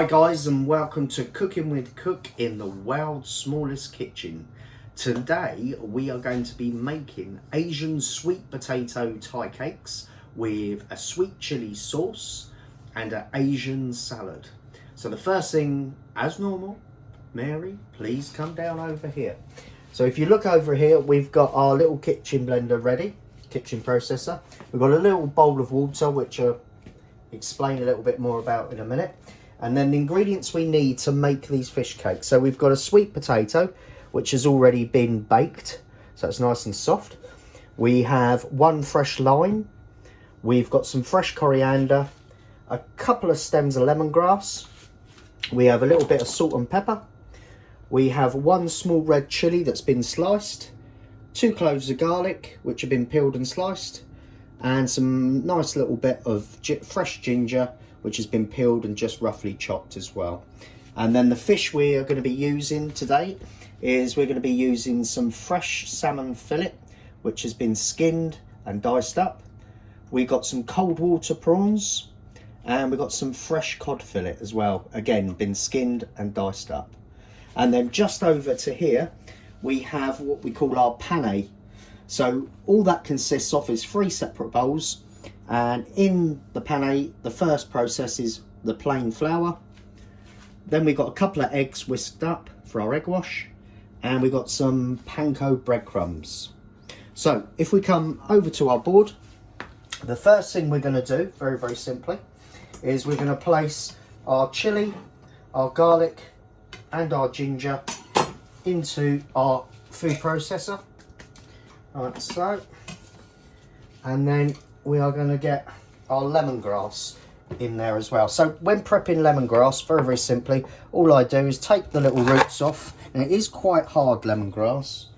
Hi guys, and welcome to Cooking with Cooke in the world's smallest kitchen. Today we are going to be making Asian sweet potato Thai cakes with a sweet chili sauce and an Asian salad. So the first thing, as normal, Mary, please come down over here. So if you look over here, we've got our little kitchen blender ready, kitchen processor. We've got a little bowl of water, which I'll explain a little bit more about in a minute. And then the ingredients we need to make these fish cakes. So we've got a sweet potato, which has already been baked, so it's nice and soft. We have one fresh lime. We've got some fresh coriander, a couple of stems of lemongrass. We have a little bit of salt and pepper. We have one small red chilli that's been sliced, 2 cloves of garlic, which have been peeled and sliced, and some nice little bit of fresh ginger, which has been peeled and just roughly chopped as well. And then the fish we are going to be using today is we're going to be using some fresh salmon fillet, which has been skinned and diced up. We got some cold water prawns, and we got some fresh cod fillet as well, again been skinned and diced up. And then just over to here we have what we call our pane. So all that consists of is 3 separate bowls. And in the pane, the first process is the plain flour. Then we got a couple of eggs whisked up for our egg wash. And we got some panko breadcrumbs. So if we come over to our board, the first thing we're going to do, very, very simply, is we're going to place our chilli, our garlic and our ginger into our food processor. Like so. And then we are going to get our lemongrass in there as well. So when prepping lemongrass, very, very simply, all I do is take the little roots off, and it is quite hard lemongrass,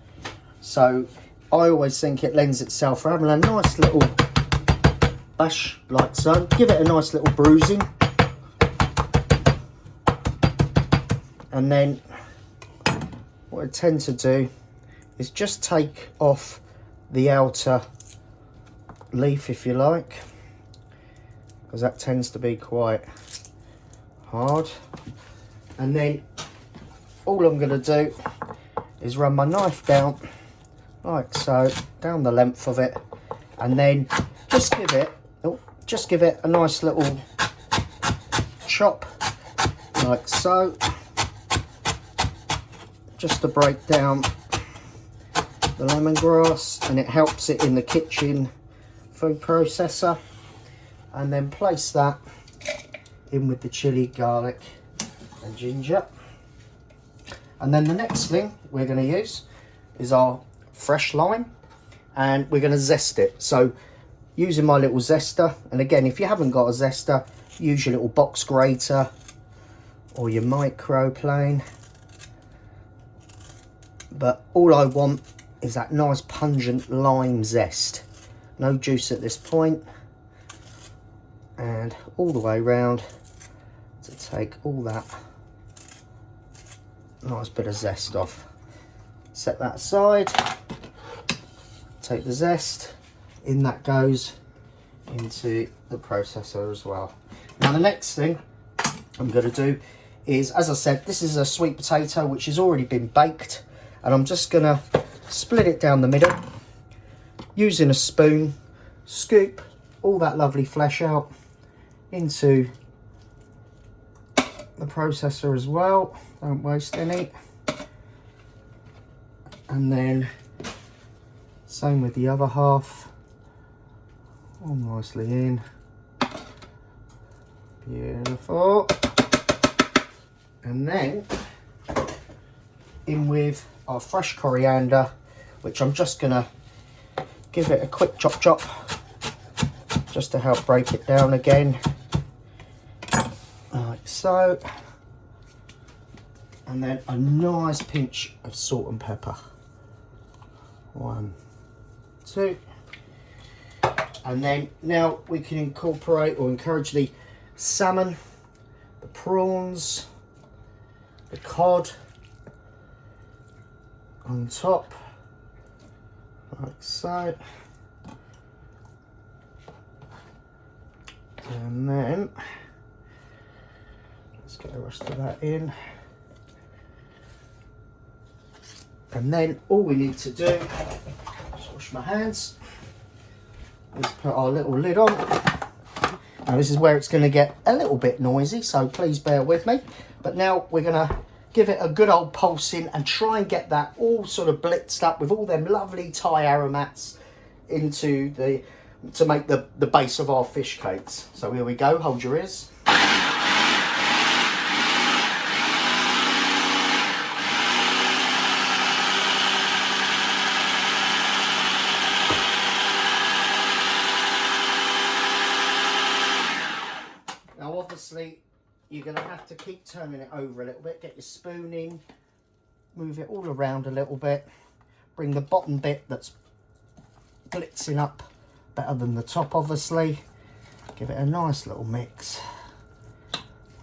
so I always think it lends itself for having a nice little bash like so. Give it a nice little bruising, and then what I tend to do is just take off the outer leaf, if you like, because that tends to be quite hard. And then all I'm going to do is run my knife down like so, down the length of it, and then just give it a nice little chop like so, just to break down the lemongrass, and it helps it in the kitchen food processor. And then place that in with the chili, garlic and ginger. And then the next thing we're going to use is our fresh lime, and we're going to zest it. So using my little zester, and again, if you haven't got a zester, use your little box grater or your microplane. But all I want is that nice pungent lime zest. No juice at this point, and all the way round to take all that nice bit of zest off. Set that aside, take the zest, in that goes into the processor as well. Now the next thing I'm going to do is, as I said, this is a sweet potato which has already been baked, and I'm just going to split it down the middle using a spoon, scoop all that lovely flesh out into the processor as well, don't waste any. And then same with the other half, all nicely in. Beautiful. And then in with our fresh coriander, which I'm just gonna give it a quick chop chop just to help break it down again, like so. And then a nice pinch of salt and pepper. 1, 2. And then now we can incorporate or encourage the salmon, the prawns, the cod on top, like so. And then Let's get the rest of that in. And then all we need to do, just wash my hands, is put our little lid on. Now this is where it's going to get a little bit noisy, so please bear with me. But now we're going to give it a good old pulsing and try and get that all sort of blitzed up with all them lovely Thai aromats into the, to make the base of our fish cakes. So here we go, hold your ears. Now obviously you're going to have to keep turning it over a little bit, get your spoon in, move it all around a little bit, bring the bottom bit that's blitzing up better than the top obviously, give it a nice little mix,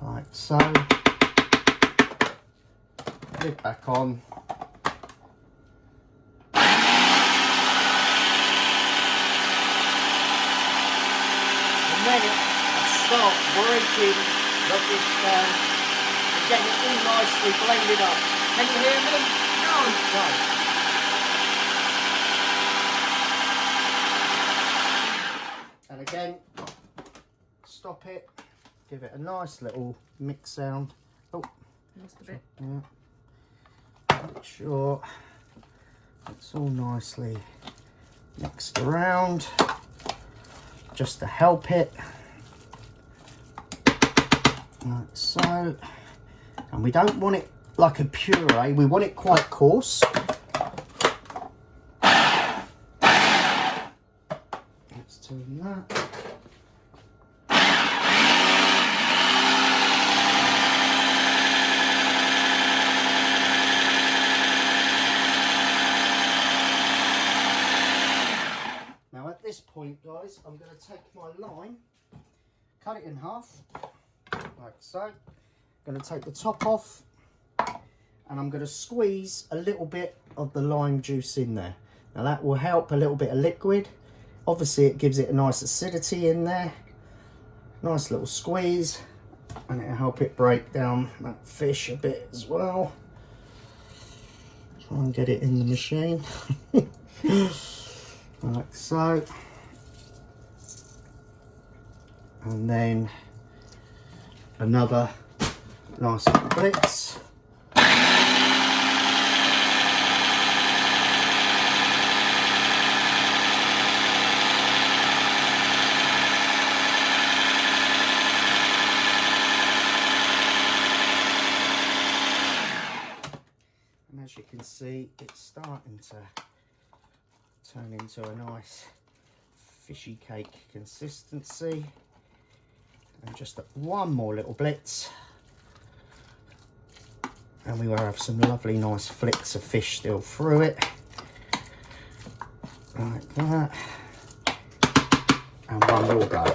like so, lid back on. And then start breaking the fish down and getting it all nicely blended up. Can you hear me? No. And again, stop it, give it a nice little mix sound. Oh, lost a bit. Yeah. Make sure it's all nicely mixed around, just to help it. Like so. And we don't want it like a puree, we want it quite coarse. Let's do that. Now at this point, guys, I'm going to take my line, cut it in half, like so. I'm going to take the top off and I'm going to squeeze a little bit of the lime juice in there. Now that will help a little bit of liquid. Obviously it gives it a nice acidity in there. Nice little squeeze, and it'll help it break down that fish a bit as well. Try and get it in the machine. Like so. And then another nice blitz. And as you can see, it's starting to turn into a nice fishy cake consistency. And just one more little blitz, and we will have some lovely nice flicks of fish still through it, like that, and one more go.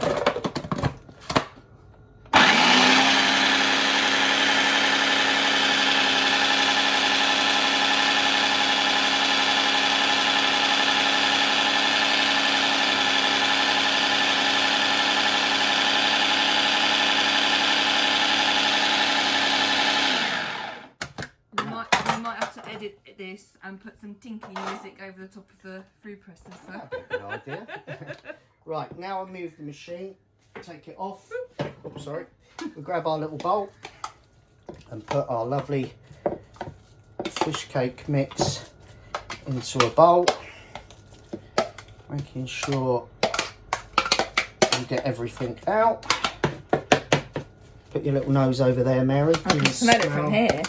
This and put some tinky music over the top of the food processor. That'd be a good idea. Right, now I move the machine, take it off. Oops, sorry. We grab our little bowl and put our lovely fish cake mix into a bowl, making sure you get everything out. Put your little nose over there, Mary. I can smell it from here.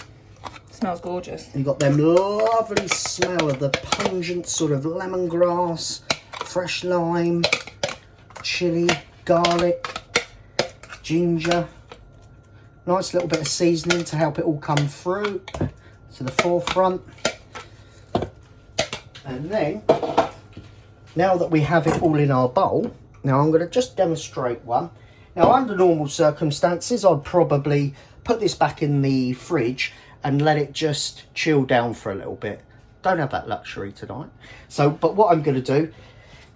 Smells gorgeous. You got them lovely smell of the pungent sort of lemongrass, fresh lime, chilli, garlic, ginger. Nice little bit of seasoning to help it all come through to the forefront. And then, now that we have it all in our bowl, now I'm going to just demonstrate one. Now under normal circumstances, I'd probably put this back in the fridge and let it just chill down for a little bit. Don't have that luxury tonight. So, but what I'm going to do,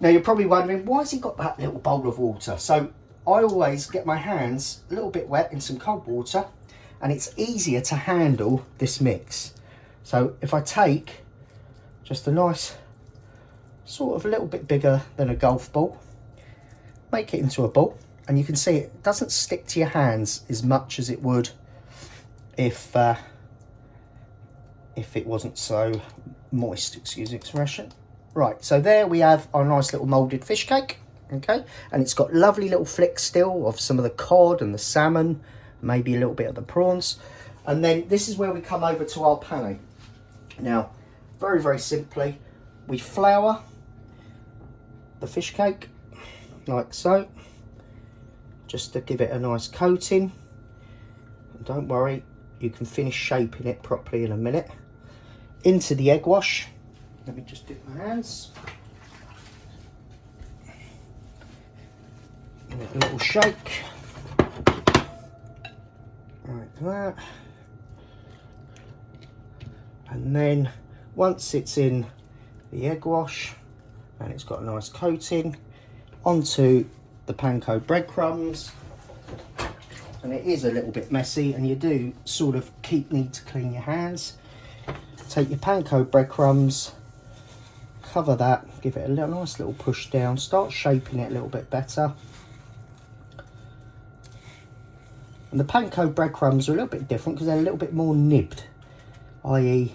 now you're probably wondering, why has he got that little bowl of water? So I always get my hands a little bit wet in some cold water, and it's easier to handle this mix. So if I take just a nice, sort of a little bit bigger than a golf ball, make it into a ball, and you can see it doesn't stick to your hands as much as it would if it wasn't so moist, excuse the expression. Right, so there we have our nice little moulded fish cake, okay? And it's got lovely little flicks still of some of the cod and the salmon, maybe a little bit of the prawns. And then this is where we come over to our pane. Now, very, very simply, we flour the fish cake, like so, just to give it a nice coating. And don't worry, you can finish shaping it properly in a minute. Into the egg wash. Let me just dip my hands. Give it a little shake. Like that. And then once it's in the egg wash and it's got a nice coating, onto the panko breadcrumbs. And it is a little bit messy, and you do sort of need to clean your hands. Take your panko breadcrumbs, cover that, give it a nice little push down, start shaping it a little bit better. And the panko breadcrumbs are a little bit different because they're a little bit more nibbed, i.e.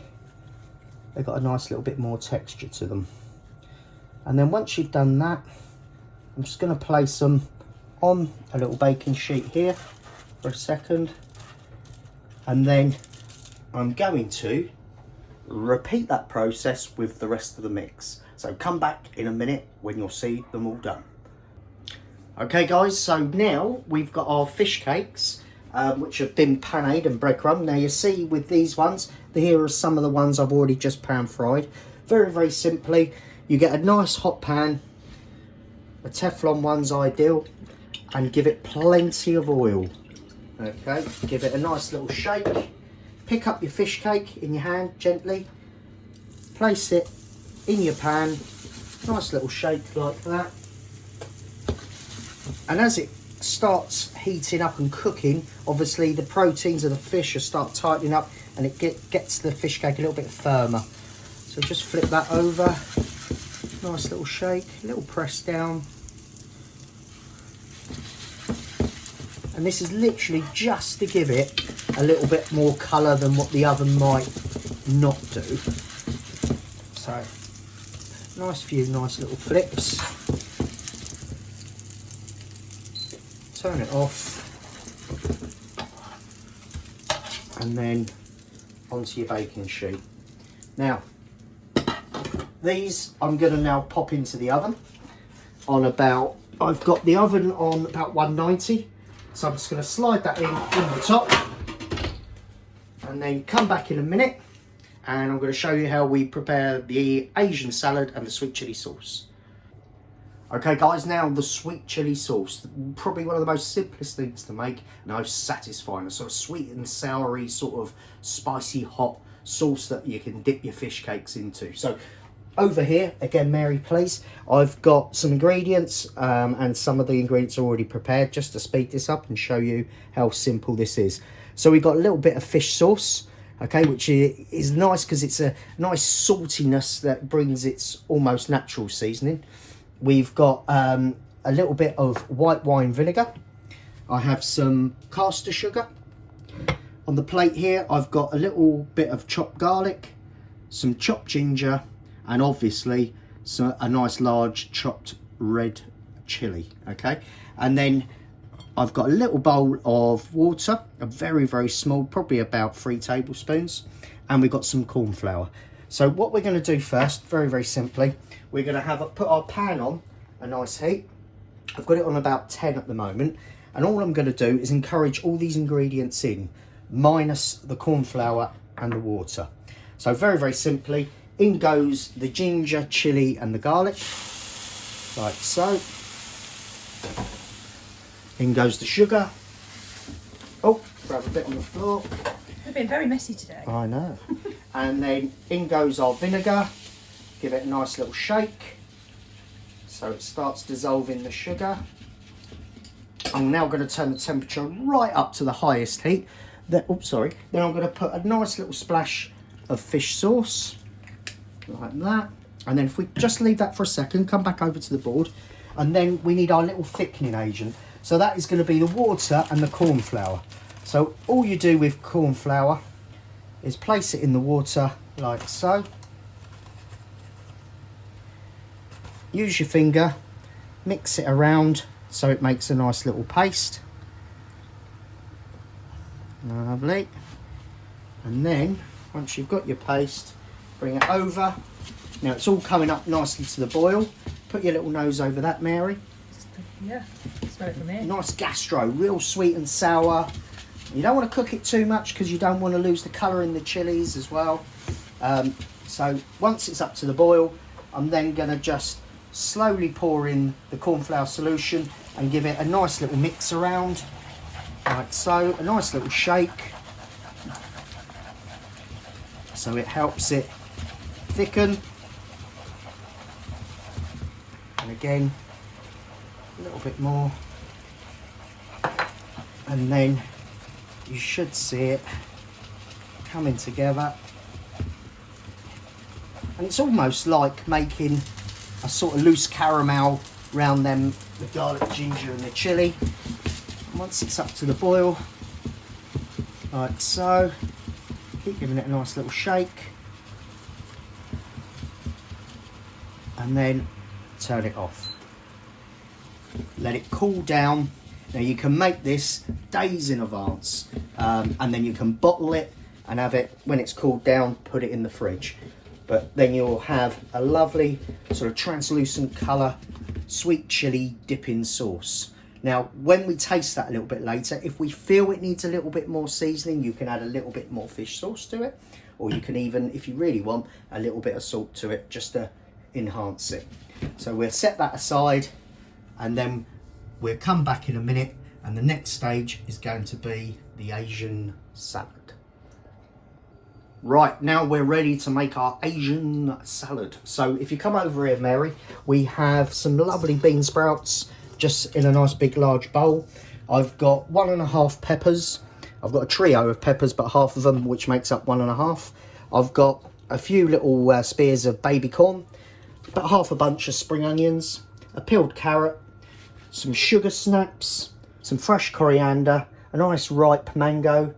they've got a nice little bit more texture to them. And then once you've done that, I'm just going to place them on a little baking sheet here for a second, and then I'm going to repeat that process with the rest of the mix. So come back in a minute when you'll see them all done. Okay guys, so now we've got our fish cakes which have been panade and breadcrumb. Now you see with these ones, here are some of the ones I've already just pan fried. Very, very simply, you get a nice hot pan, a Teflon one's ideal, and give it plenty of oil. Okay, give it a nice little shake. Pick up your fish cake in your hand gently, place it in your pan, nice little shake like that. And as it starts heating up and cooking, obviously the proteins of the fish will start tightening up, and it gets the fish cake a little bit firmer. So just flip that over, nice little shake, a little press down. And this is literally just to give it a little bit more colour than what the oven might not do. So, nice few nice little flips. Turn it off. And then onto your baking sheet. Now, these I'm going to now pop into the oven on about, I've got the oven on about 190. So I'm just going to slide that in the top, and then come back in a minute, and I'm going to show you how we prepare the Asian salad and the sweet chilli sauce. Okay guys, now the sweet chilli sauce, probably one of the most simplest things to make and most satisfying. A sort of sweet and soury, sort of spicy hot sauce that you can dip your fish cakes into. So over here, again, Mary, please, I've got some ingredients and some of the ingredients are already prepared, just to speed this up and show you how simple this is. So we've got a little bit of fish sauce, okay, which is nice because it's a nice saltiness that brings its almost natural seasoning. We've got a little bit of white wine vinegar. I have some caster sugar. On the plate here, I've got a little bit of chopped garlic, some chopped ginger, and obviously a nice large chopped red chilli, okay? And then I've got a little bowl of water, a very, very small, probably about 3 tablespoons, and we've got some corn flour. So what we're going to do first, very, very simply, we're going to put our pan on a nice heat. I've got it on about 10 at the moment, and all I'm going to do is encourage all these ingredients in, minus the corn flour and the water. So very, very simply, in goes the ginger, chilli and the garlic, like so. In goes the sugar. Oh, grab a bit on the floor. We've been very messy today. I know. And then in goes our vinegar. Give it a nice little shake so it starts dissolving the sugar. I'm now going to turn the temperature right up to the highest heat. Oops, sorry. Then I'm going to put a nice little splash of fish sauce, like that. And then if we just leave that for a second, come back over to the board, and then we need our little thickening agent. So that is going to be the water and the corn flour. So all you do with corn flour is place it in the water like so. Use your finger, mix it around so it makes a nice little paste. Lovely. And then once you've got your paste, bring it over. Now it's all coming up nicely to the boil. Put your little nose over that, Mary. Yeah, smell it from here. Nice gastro, real sweet and sour. You don't want to cook it too much because you don't want to lose the colour in the chilies as well. So once it's up to the boil, I'm then going to just slowly pour in the corn flour solution and give it a nice little mix around, like so, a nice little shake, so it helps it thicken. And again, a little bit more, and then you should see it coming together, and it's almost like making a sort of loose caramel around them, the garlic, ginger and the chilli. And once it's up to the boil, like so, keep giving it a nice little shake, and then turn it off. Let it cool down. Now you can make this days in advance, and then you can bottle it and have it when it's cooled down, put it in the fridge. But then you'll have a lovely sort of translucent colour sweet chilli dipping sauce. Now when we taste that a little bit later, if we feel it needs a little bit more seasoning, you can add a little bit more fish sauce to it, or you can even, if you really want, a little bit of salt to it just to enhance it. So we'll set that aside, and then we'll come back in a minute, and the next stage is going to be the Asian salad. Right, now we're ready to make our Asian salad. So if you come over here, Mary, we have some lovely bean sprouts just in a nice big large bowl. I've got 1.5 peppers. I've got a trio of peppers, but half of them, which makes up 1.5. I've got a few little spears of baby corn, about half a bunch of spring onions, a peeled carrot, some sugar snaps, some fresh coriander, a nice ripe mango.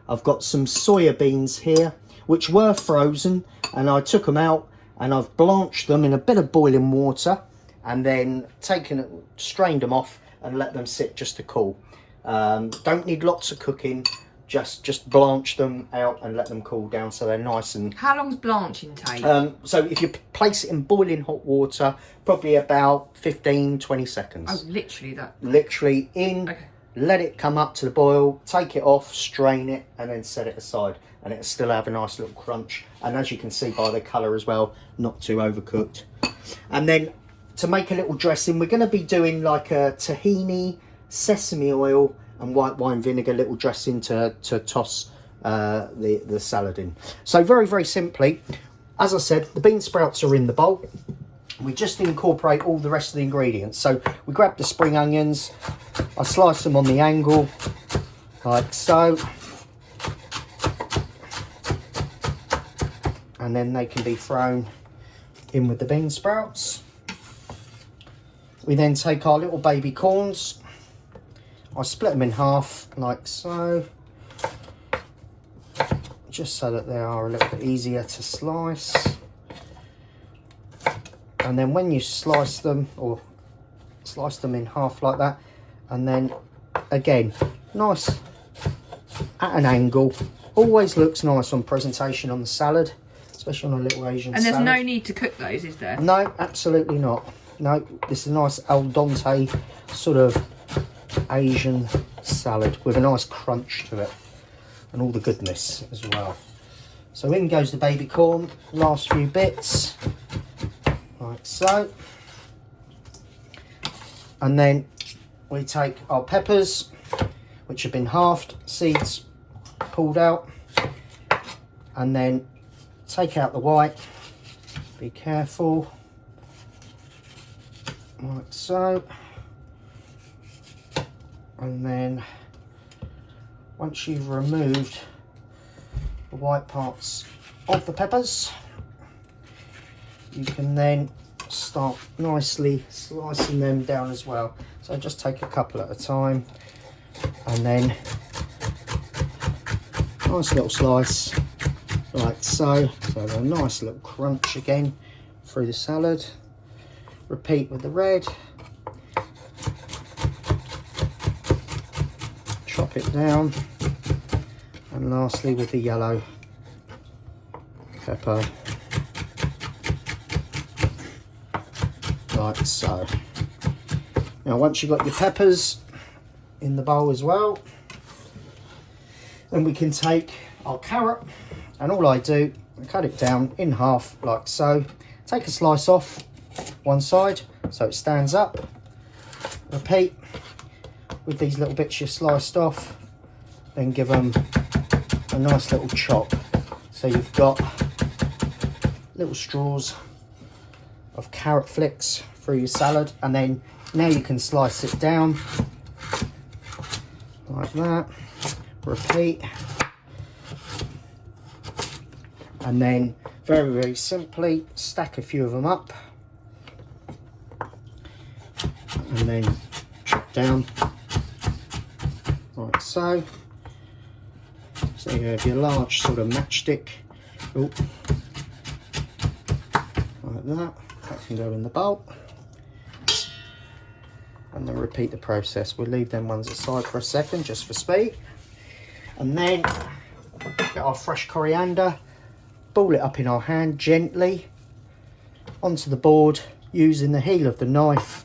I've got some soya beans here, which were frozen, and I took them out and I've blanched them in a bit of boiling water, and then strained them off and let them sit just to cool. Don't need lots of cooking, just blanch them out and let them cool down so they're nice and... How long's blanching take? So if you place it in boiling hot water, probably about 15-20 seconds. Oh, literally that? Literally in, okay. Let it come up to the boil, take it off, strain it, and then set it aside. And it'll still have a nice little crunch. And as you can see by the colour as well, not too overcooked. And then to make a little dressing, we're going to be doing like a tahini, sesame oil and white wine vinegar little dressing to toss the salad in. So very, very simply, as I said, the bean sprouts are in the bowl. We just incorporate all the rest of the ingredients. So we grab the spring onions, I slice them on the angle, like so. And then they can be thrown in with the bean sprouts. We then take our little baby corns. I split them in half, like so. Just so that they are a little bit easier to slice. And then when you slice them, or slice them in half like that, and then again, nice at an angle. Always looks nice on presentation on the salad, especially on a little Asian salad. And there's no need to cook those, is there? No, absolutely not. No, this is a nice al dente sort of Asian salad with a nice crunch to it and all the goodness as well. So in goes the baby corn, last few bits, like so. And then we take our peppers, which have been halved, seeds pulled out, and then take out the white. Be careful, like so. And then once you've removed the white parts of the peppers, you can then start nicely slicing them down as well. So just take a couple at a time, and then nice little slice like so. So a nice little crunch again through the salad. Repeat with the red. Chop it down, and lastly with the yellow pepper, like so. Now once you've got your peppers in the bowl as well, then we can take our carrot, and all I do, I cut it down in half like so. Take a slice off one side so it stands up. Repeat with these little bits you sliced off, then give them a nice little chop. So you've got little straws of carrot flicks through your salad, and then now you can slice it down like that. Repeat, and then very, very simply stack a few of them up, and then chop down like so. So you have your large sort of matchstick, like that. That can go in the bowl, and then repeat the process. We'll leave them ones aside for a second just for speed, and then get our fresh coriander, ball it up in our hand gently onto the board using the heel of the knife,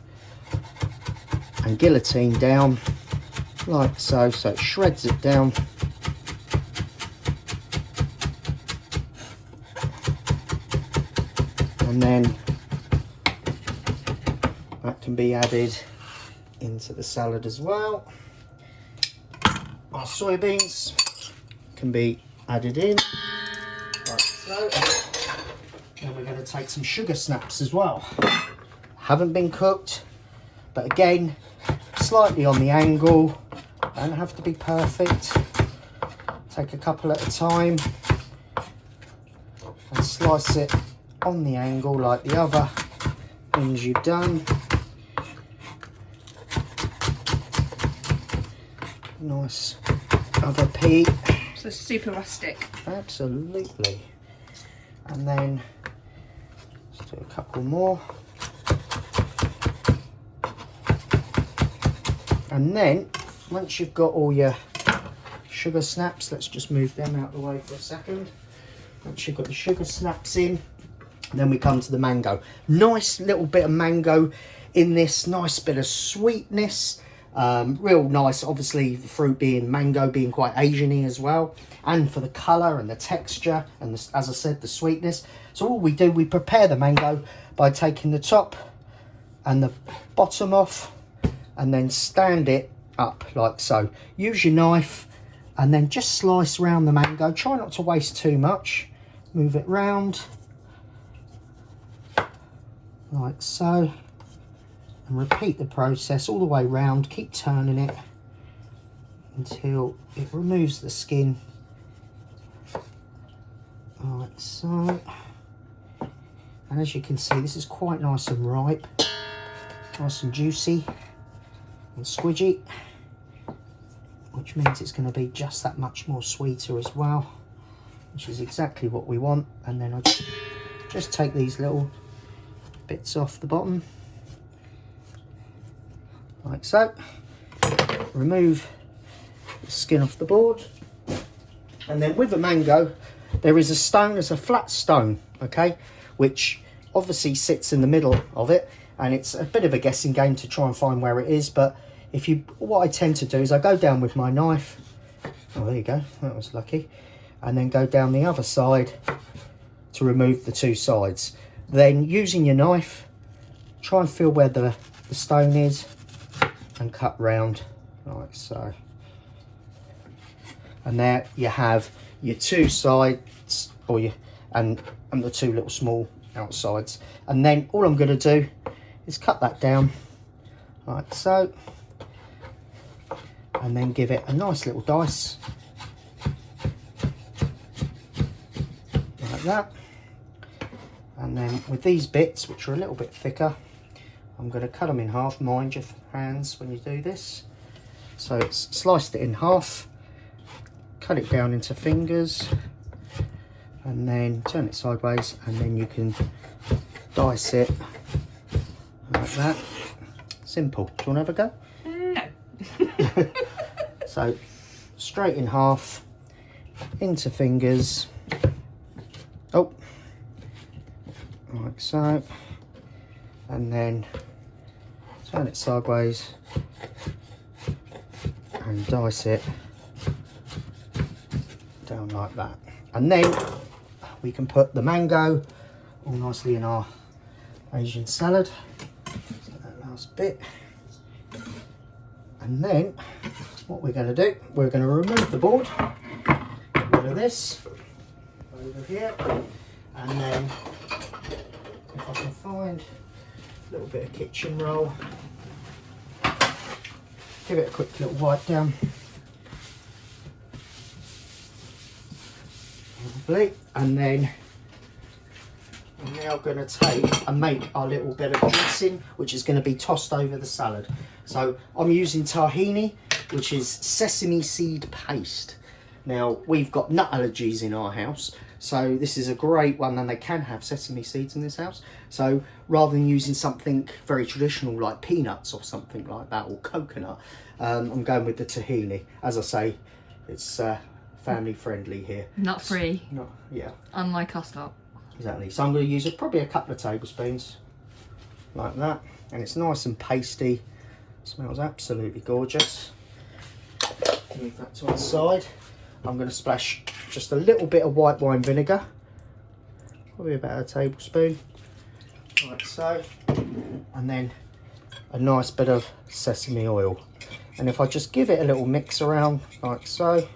and guillotine down like so, so it shreds it down. And then that can be added into the salad as well. Our soybeans can be added in like so. Then we're going to take some sugar snaps as well. Haven't been cooked, but again, slightly on the angle, don't have to be perfect. Take a couple at a time and slice it on the angle like the other things you've done. Nice other pea. So super rustic. Absolutely. And then let's do a couple more. And then once you've got all your sugar snaps, let's just move them out of the way for a second. Once you've got the sugar snaps in, then we come to the mango. Nice little bit of mango in this, nice bit of sweetness. Real nice, obviously the fruit being mango, being quite Asian-y as well, and for the colour and the texture and the, as I said, the sweetness. So all we do, we prepare the mango by taking the top and the bottom off, and then stand it up like so. Use your knife and then just slice round the mango. Try not to waste too much. Move it round like so, and repeat the process all the way round. Keep turning it until it removes the skin like so. And as you can see, this is quite nice and ripe, nice and juicy and squidgy, which means it's going to be just that much more sweeter as well, which is exactly what we want. And then I just take these little bits off the bottom like so, remove the skin off the board, and then with the mango there is a stone, there's a flat stone, okay, which obviously sits in the middle of it, and it's a bit of a guessing game to try and find where it is. But if you, what I tend to do is I go down with my knife, oh there you go, that was lucky, and then go down the other side to remove the two sides. Then using your knife, try and feel where the stone is and cut round like so. And there you have your two sides, or your and the two little small outsides. And then all I'm going to do is cut that down like so. and then give it a nice little dice like that. And then with these bits, which are a little bit thicker, I'm going to cut them in half. Mind your hands when you do this. So it's sliced it in half, cut it down into fingers, and then turn it sideways, and then you can dice it like that. Simple. Do you want to have a go? No. So straight in half, into fingers. Oh, like so, and then turn it sideways and dice it down like that. And then we can put the mango all nicely in our Asian salad. So that last bit. And then what we're going to do, we're going to remove the board, get rid of this over here, and then if I can find a little bit of kitchen roll, give it a quick little wipe down. Lovely. And then I'm now going to take and make our little bit of dressing, which is going to be tossed over the salad. So I'm using tahini, which is sesame seed paste. Now, we've got nut allergies in our house, so this is a great one, and they can have sesame seeds in this house. So rather than using something very traditional like peanuts or something like that, or coconut, I'm going with the tahini. As I say, it's family friendly here. Nut free. Yeah. Unlike us lot. Exactly. So I'm going to use probably a couple of tablespoons, like that, and it's nice and pasty. Smells absolutely gorgeous. Move that to one side. I'm going to splash just a little bit of white wine vinegar, probably about a tablespoon, like so, and then a nice bit of sesame oil. And if I just give it a little mix around like so,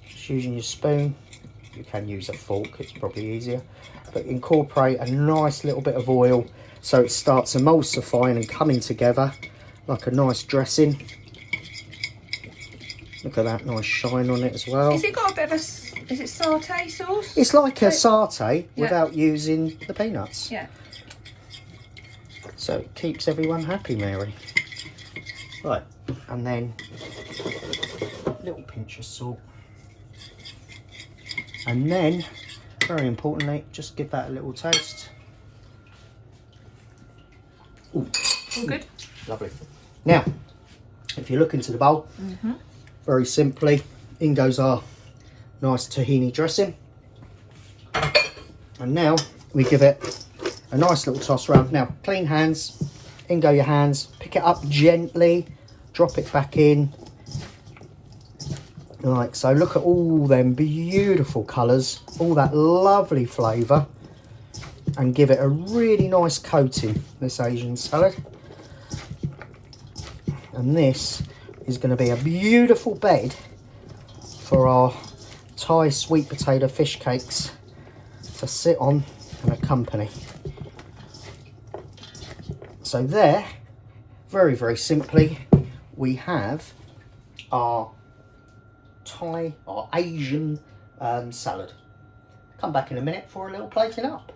just using your spoon, you can use a fork, it's probably easier, but incorporate a nice little bit of oil so it starts emulsifying and coming together like a nice dressing. Look at that nice shine on it as well. Has it got a bit of a, is it satay sauce? It's like a satay Yeah. without using the peanuts. Yeah. So it keeps everyone happy, Mary. Right, and then a little pinch of salt. And then, very importantly, just give that a little taste. Ooh. All good? Lovely. Now, if you look into the bowl, very simply, in goes our nice tahini dressing. And now we give it a nice little toss around. Now, clean hands, in go your hands, pick it up gently, drop it back in. Like so. Look at all them beautiful colours, all that lovely flavour, and give it a really nice coating, this Asian salad. And this is going to be a beautiful bed for our Thai sweet potato fish cakes to sit on and accompany. So there, very, very simply, we have our Thai or Asian salad. Come back in a minute for a little plating up.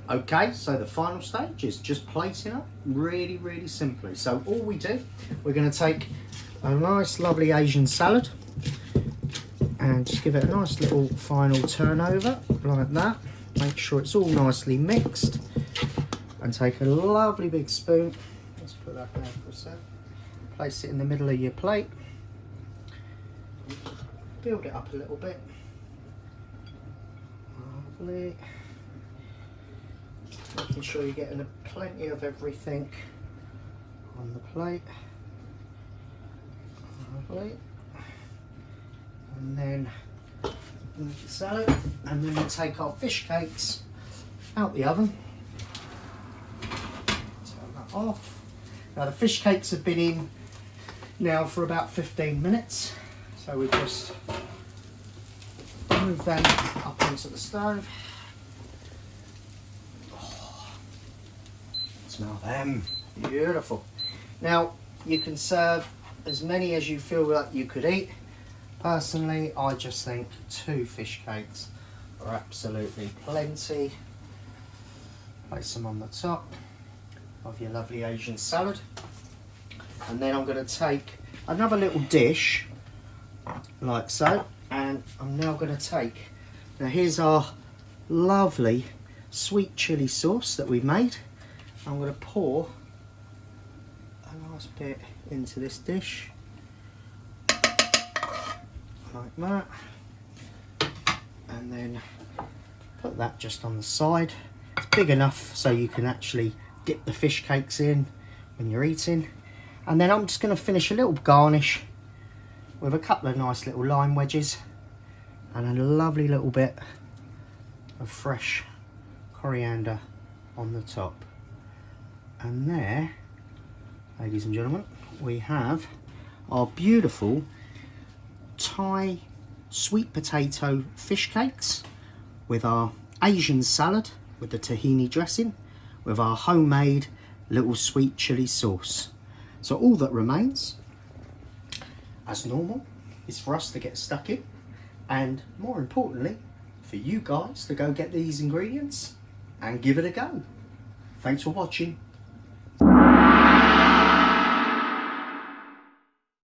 Okay, so the final stage is just plating up, really, really simply. So all we do, we're going to take a nice, lovely Asian salad and just give it a nice little final turnover like that. Make sure it's all nicely mixed, and take a lovely big spoon. Let's put that there for a sec. Place it in the middle of your plate. Build it up a little bit. Lovely. Making sure you're getting plenty of everything on the plate. Lovely. And then move the salad, and then we'll take our fish cakes out the oven. Turn that off. Now the fish cakes have been in now for about 15 minutes, so we just move them up onto the stove. Smell them, beautiful. Now you can serve as many as you feel like you could eat. Personally, I just think 2 fish cakes are absolutely plenty. Place them on the top of your lovely Asian salad. And then I'm going to take another little dish, like so, and I'm now going to take, now here's our lovely sweet chilli sauce that we made. I'm going to pour a nice bit into this dish, like that, and then put that just on the side. It's big enough so you can actually dip the fish cakes in when you're eating. And then I'm just going to finish a little garnish with a couple of nice little lime wedges and a lovely little bit of fresh coriander on the top. And there, ladies and gentlemen, we have our beautiful Thai sweet potato fish cakes with our Asian salad with the tahini dressing, with our homemade little sweet chilli sauce. So all that remains, as normal, is for us to get stuck in, and more importantly, for you guys to go get these ingredients and give it a go. Thanks for watching.